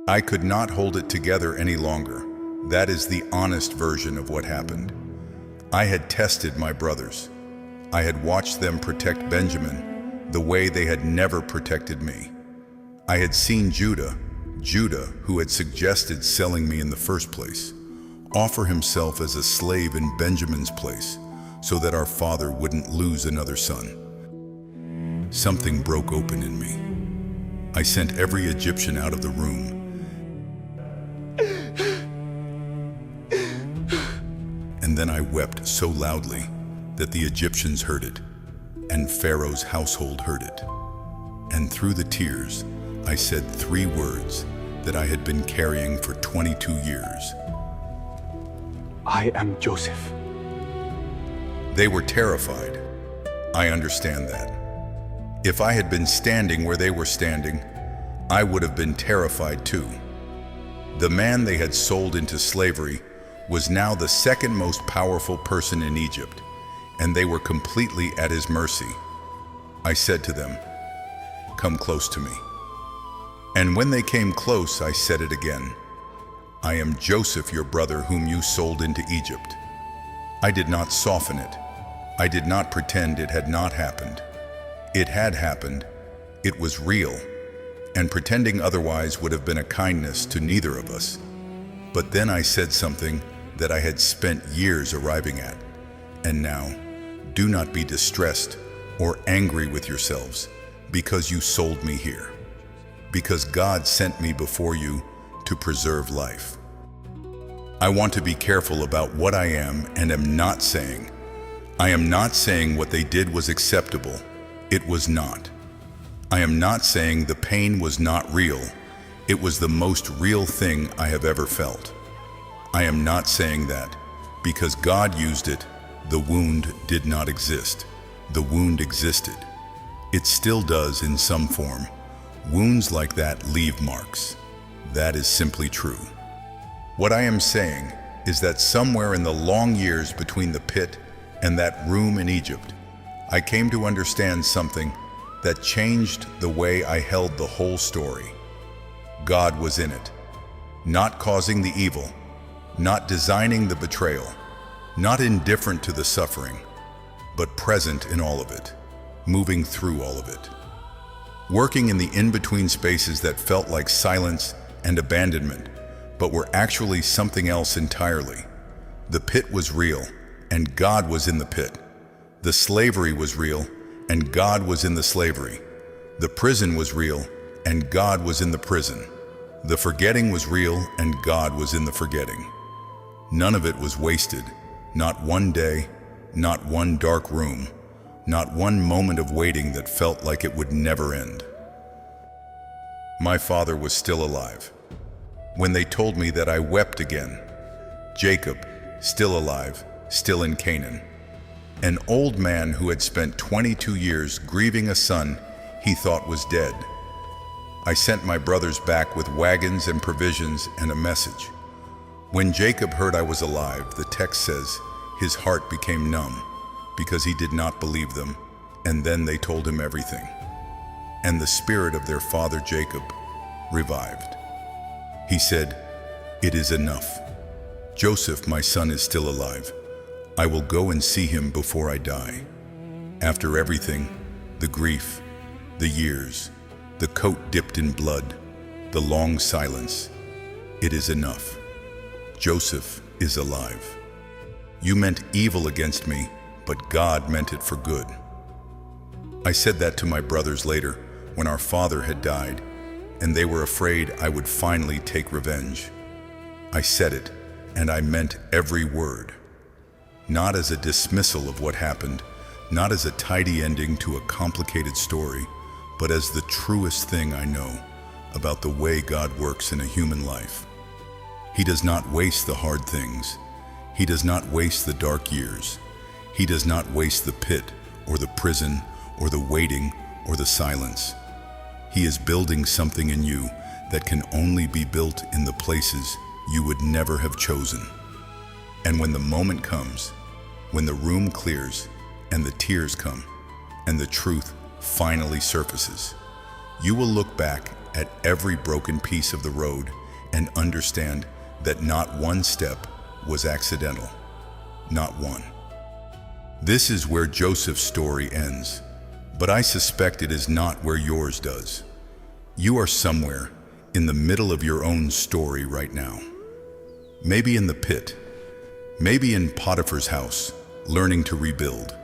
I could not hold it together any longer. That is the honest version of what happened. I had tested my brothers. I had watched them protect Benjamin the way they had never protected me. I had seen Judah, who had suggested selling me in the first place, offer himself as a slave in Benjamin's place so that our father wouldn't lose another son. Something broke open in me. I sent every Egyptian out of the room. And then I wept so loudly that the Egyptians heard it, and Pharaoh's household heard it. And through the tears, I said 3 words that I had been carrying for 22 years. I am Joseph. They were terrified. I understand that. If I had been standing where they were standing, I would have been terrified too. The man they had sold into slavery was now the second most powerful person in Egypt, and they were completely at his mercy. I said to them, "Come close to me." And when they came close, I said it again. "I am Joseph, your brother, whom you sold into Egypt." I did not soften it. I did not pretend it had not happened. It had happened. It was real. And pretending otherwise would have been a kindness to neither of us. But then I said something that I had spent years arriving at. And now, do not be distressed or angry with yourselves because you sold me here. Because God sent me before you to preserve life. I want to be careful about what I am and am not saying. I am not saying what they did was acceptable. It was not. I am not saying the pain was not real. It was the most real thing I have ever felt. I am not saying that because God used it, the wound did not exist. The wound existed. It still does in some form. Wounds like that leave marks. That is simply true. What I am saying is that somewhere in the long years between the pit and that room in Egypt, I came to understand something that changed the way I held the whole story. God was in it, not causing the evil, not designing the betrayal, not indifferent to the suffering, but present in all of it, moving through all of it. Working in the in-between spaces that felt like silence and abandonment, but were actually something else entirely. The pit was real, and God was in the pit. The slavery was real, and God was in the slavery. The prison was real, and God was in the prison. The forgetting was real, and God was in the forgetting. None of it was wasted, not one day, not one dark room, not one moment of waiting that felt like it would never end. My father was still alive. When they told me that, I wept again. Jacob, still alive, still in Canaan. An old man who had spent 22 years grieving a son he thought was dead. I sent my brothers back with wagons and provisions and a message. When Jacob heard I was alive, the text says, his heart became numb because he did not believe them, and then they told him everything. And the spirit of their father Jacob revived. He said, "It is enough. Joseph, my son, is still alive. I will go and see him before I die." After everything, the grief, the years, the coat dipped in blood, the long silence, it is enough. Joseph is alive. You meant evil against me, but God meant it for good. I said that to my brothers later, when our father had died, and they were afraid I would finally take revenge. I said it, and I meant every word. Not as a dismissal of what happened, not as a tidy ending to a complicated story, but as the truest thing I know about the way God works in a human life. He does not waste the hard things. He does not waste the dark years. He does not waste the pit or the prison or the waiting or the silence. He is building something in you that can only be built in the places you would never have chosen. And when the moment comes, when the room clears and the tears come and the truth finally surfaces, you will look back at every broken piece of the road and understand that not one step was accidental. Not one. This is where Joseph's story ends, but I suspect it is not where yours does. You are somewhere in the middle of your own story right now. Maybe in the pit, maybe in Potiphar's house, learning to rebuild.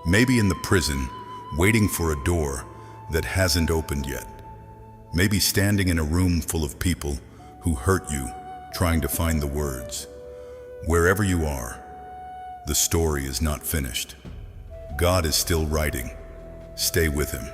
Maybe in the prison, waiting for a door that hasn't opened yet. Maybe standing in a room full of people who hurt you, trying to find the words. Wherever you are, the story is not finished. God is still writing. Stay with him.